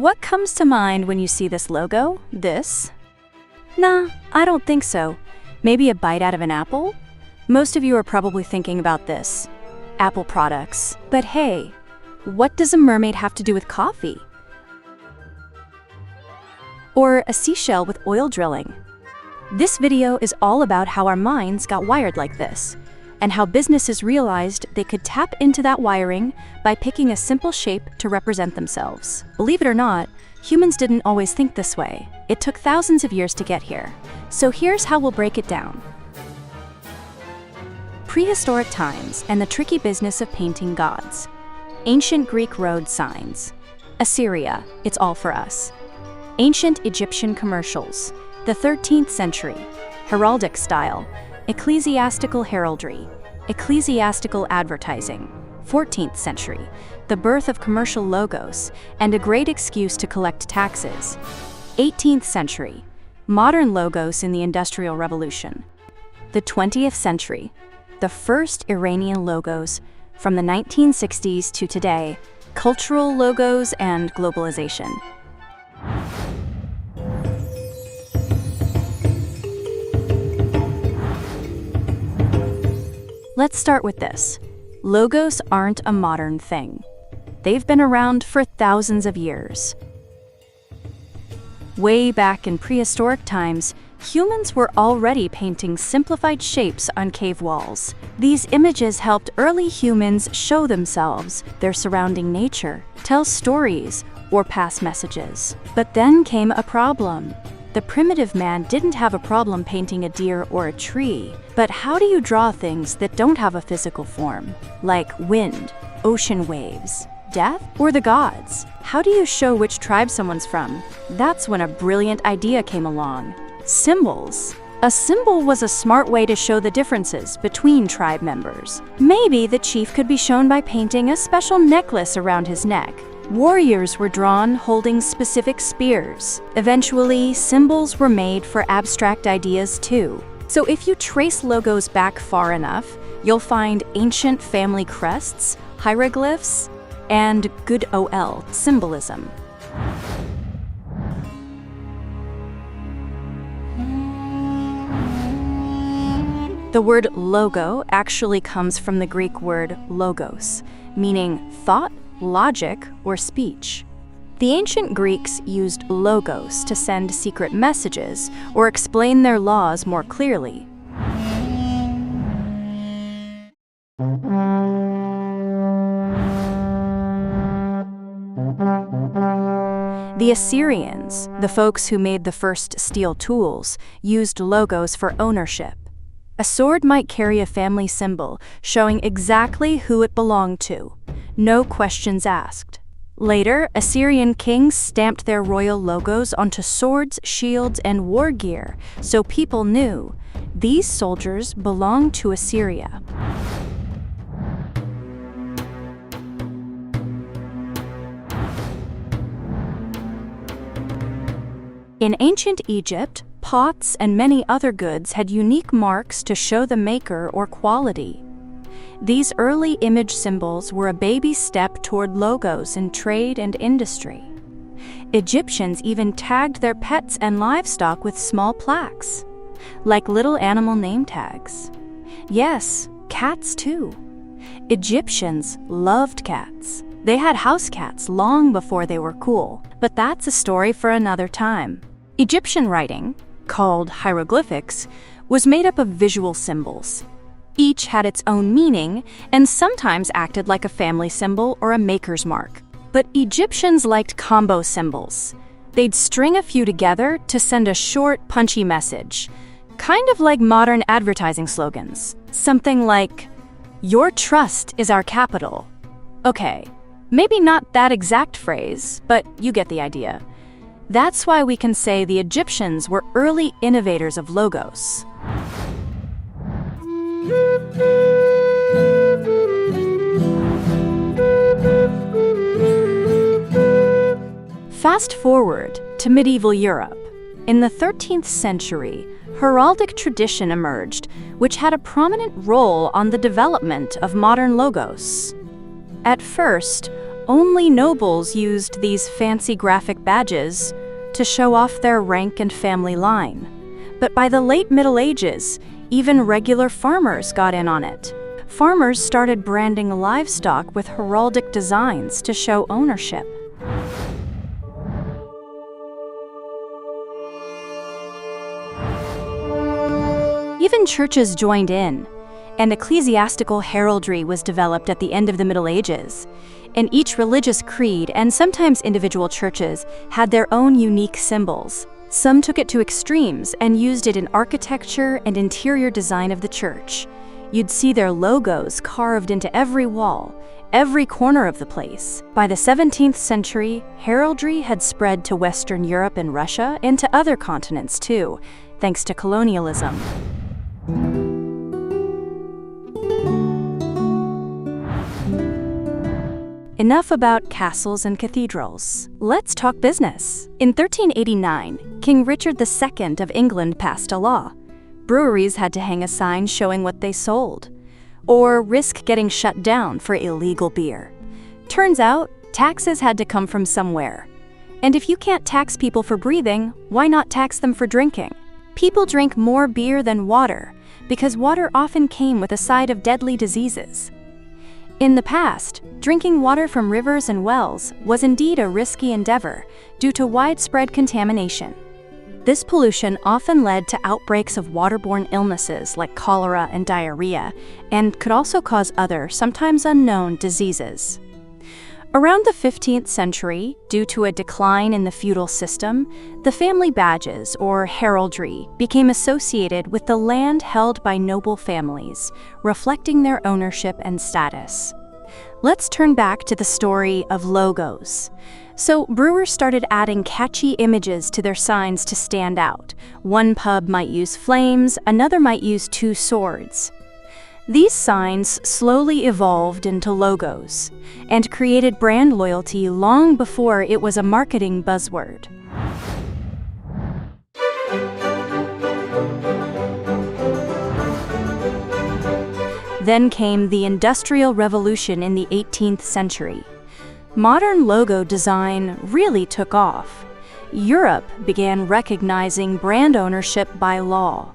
What comes to mind when you see this logo? This? Nah, I don't think so. Maybe a bite out of an apple? Most of you are probably thinking about this. Apple products. But hey, what does a mermaid have to do with coffee? Or a seashell with oil drilling? This video is all about how our minds got wired like this, and how businesses realized they could tap into that wiring by picking a simple shape to represent themselves. Believe it or not, humans didn't always think this way. It took thousands of years to get here. So here's how we'll break it down. Prehistoric times and the tricky business of painting gods. Ancient Greek road signs. Assyria, it's all for us. Ancient Egyptian commercials. The 13th century. Heraldic Style. Ecclesiastical heraldry. Ecclesiastical advertising. 14th century. The birth of commercial logos and a great excuse to collect taxes. 18th century. Modern logos in the Industrial Revolution. The 20th century. The first Iranian logos from the 1960s to today. Cultural logos and globalization. Let's start with this. Logos aren't a modern thing. They've been around for thousands of years. Way back in prehistoric times, humans were already painting simplified shapes on cave walls. These images helped early humans show themselves, their surrounding nature, tell stories, or pass messages. But then came a problem. The primitive man didn't have a problem painting a deer or a tree, but how do you draw things that don't have a physical form? Like wind, ocean waves, death, or the gods? How do you show which tribe someone's from? That's when a brilliant idea came along. Symbols. A symbol was a smart way to show the differences between tribe members. Maybe the chief could be shown by painting a special necklace around his neck. Warriors were drawn holding specific spears. Eventually, symbols were made for abstract ideas too. So if you trace logos back far enough, you'll find ancient family crests, hieroglyphs, and good OL symbolism. The word logo actually comes from the Greek word logos, meaning thought, logic, or speech. The ancient Greeks used logos to send secret messages or explain their laws more clearly. The Assyrians, the folks who made the first steel tools, used logos for ownership. A sword might carry a family symbol showing exactly who it belonged to. No questions asked. Later, Assyrian kings stamped their royal logos onto swords, shields, and war gear, so people knew these soldiers belonged to Assyria. In ancient Egypt, pots and many other goods had unique marks to show the maker or quality. These early image symbols were a baby step toward logos in trade and industry. Egyptians even tagged their pets and livestock with small plaques, like little animal name tags. Yes, cats too. Egyptians loved cats. They had house cats long before they were cool, but that's a story for another time. Egyptian writing, called hieroglyphics, was made up of visual symbols. Each had its own meaning and sometimes acted like a family symbol or a maker's mark. But Egyptians liked combo symbols. They'd string a few together to send a short, punchy message, kind of like modern advertising slogans. Something like, "Your trust is our capital." Okay, maybe not that exact phrase, but you get the idea. That's why we can say the Egyptians were early innovators of logos. Fast forward to medieval Europe. In the 13th century, heraldic tradition emerged, which had a prominent role on the development of modern logos. At first, Only nobles used these fancy graphic badges to show off their rank and family line. But by the late Middle Ages, even regular farmers got in on it. Farmers started branding livestock with heraldic designs to show ownership. Even churches joined in. An ecclesiastical heraldry was developed at the end of the Middle Ages, and each religious creed and sometimes individual churches had their own unique symbols. Some took it to extremes and used it in architecture and interior design of the church. You'd see their logos carved into every wall, every corner of the place. By the 17th century, heraldry had spread to Western Europe and Russia and to other continents too, thanks to colonialism. Enough about castles and cathedrals. Let's talk business. In 1389, King Richard II of England passed a law. Breweries had to hang a sign showing what they sold, or risk getting shut down for illegal beer. Turns out, taxes had to come from somewhere. And if you can't tax people for breathing, why not tax them for drinking? People drank more beer than water, because water often came with a side of deadly diseases. In the past, drinking water from rivers and wells was indeed a risky endeavor due to widespread contamination. This pollution often led to outbreaks of waterborne illnesses like cholera and diarrhea, and could also cause other, sometimes unknown, diseases. Around the 15th century, due to a decline in the feudal system, the family badges, or heraldry, became associated with the land held by noble families, reflecting their ownership and status. Let's turn back to the story of logos. So, brewers started adding catchy images to their signs to stand out. One pub might use flames, another might use two swords. These signs slowly evolved into logos and created brand loyalty long before it was a marketing buzzword. Then came the Industrial Revolution in the 18th century. Modern logo design really took off. Europe began recognizing brand ownership by law.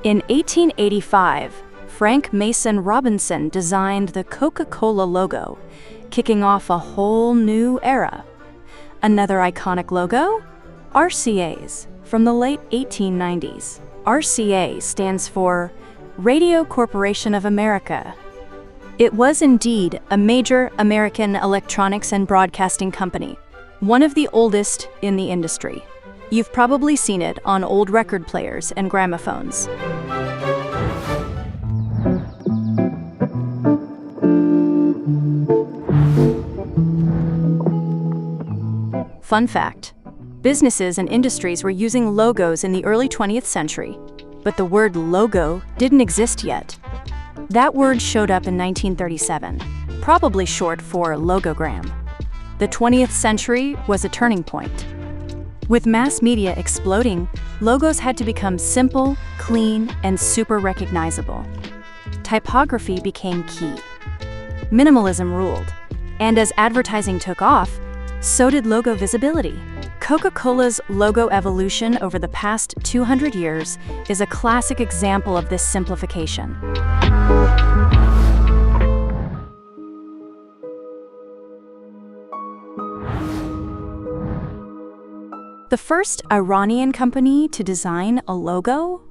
In 1885, Frank Mason Robinson designed the Coca-Cola logo, kicking off a whole new era. Another iconic logo? RCA's, from the late 1890s. RCA stands for Radio Corporation of America. It was indeed a major American electronics and broadcasting company, one of the oldest in the industry. You've probably seen it on old record players and gramophones. Fun fact: businesses and industries were using logos in the early 20th century, but the word logo didn't exist yet. That word showed up in 1937, probably short for logogram. The 20th century was a turning point. With mass media exploding, logos had to become simple, clean, and super recognizable. Typography became key. Minimalism ruled, and as advertising took off, so did logo visibility. Coca-Cola's logo evolution over the past 200 years is a classic example of this simplification. The first Iranian company to design a logo?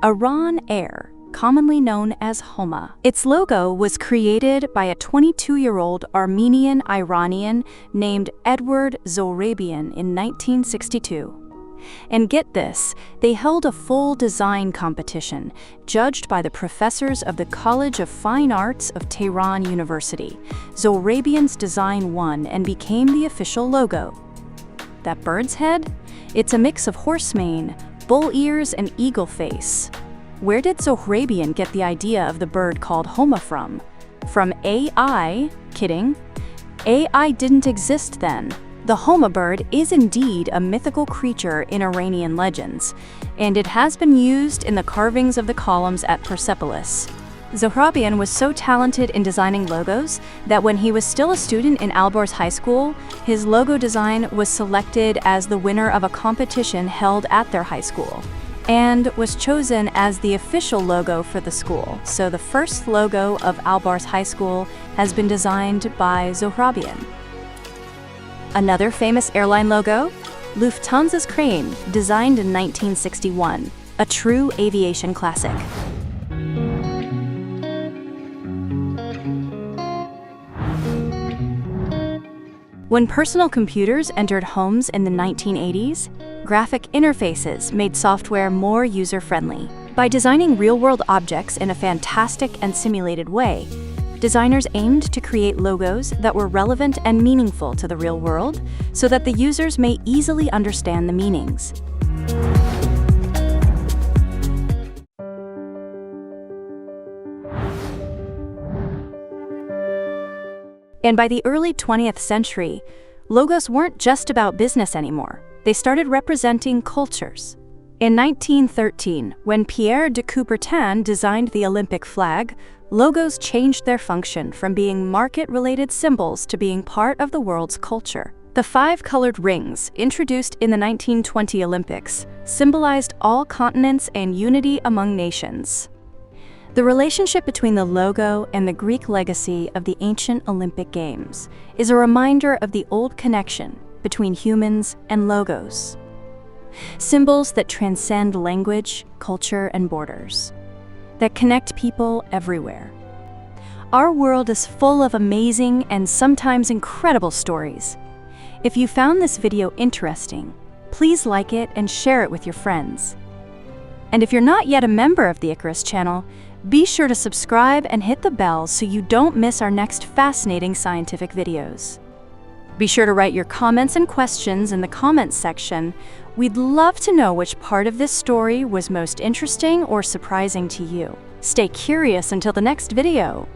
Iran Air, commonly known as Homa. Its logo was created by a 22-year-old Armenian-Iranian named Edward Zohrabian in 1962. And get this, they held a full design competition, judged by the professors of the College of Fine Arts of Tehran University. Zohrabian's design won and became the official logo. That bird's head? It's a mix of horse mane, bull ears, and eagle face. Where did Zohrabian get the idea of the bird called Homa from? From AI? Kidding. AI didn't exist then. The Homa bird is indeed a mythical creature in Iranian legends, and it has been used in the carvings of the columns at Persepolis. Zohrabian was so talented in designing logos that when he was still a student in Alborz High School, his logo design was selected as the winner of a competition held at their high school and was chosen as the official logo for the school. So the first logo of Alborz High School has been designed by Zohrabian. Another famous airline logo? Lufthansa's crane, designed in 1961, a true aviation classic. When personal computers entered homes in the 1980s, graphic interfaces made software more user-friendly. By designing real-world objects in a fantastic and simulated way, designers aimed to create logos that were relevant and meaningful to the real world so that the users may easily understand the meanings. And by the early 20th century, logos weren't just about business anymore. They started representing cultures. In 1913, when Pierre de Coubertin designed the Olympic flag, logos changed their function from being market-related symbols to being part of the world's culture. The 5 colored rings, introduced in the 1920 Olympics, symbolized all continents and unity among nations. The relationship between the logo and the Greek legacy of the ancient Olympic Games is a reminder of the old connection between humans and logos. Symbols that transcend language, culture, and borders, that connect people everywhere. Our world is full of amazing and sometimes incredible stories. If you found this video interesting, please like it and share it with your friends. And if you're not yet a member of the Icarus channel, be sure to subscribe and hit the bell so you don't miss our next fascinating scientific videos. Be sure to write your comments and questions in the comments section. We'd love to know which part of this story was most interesting or surprising to you. Stay curious until the next video.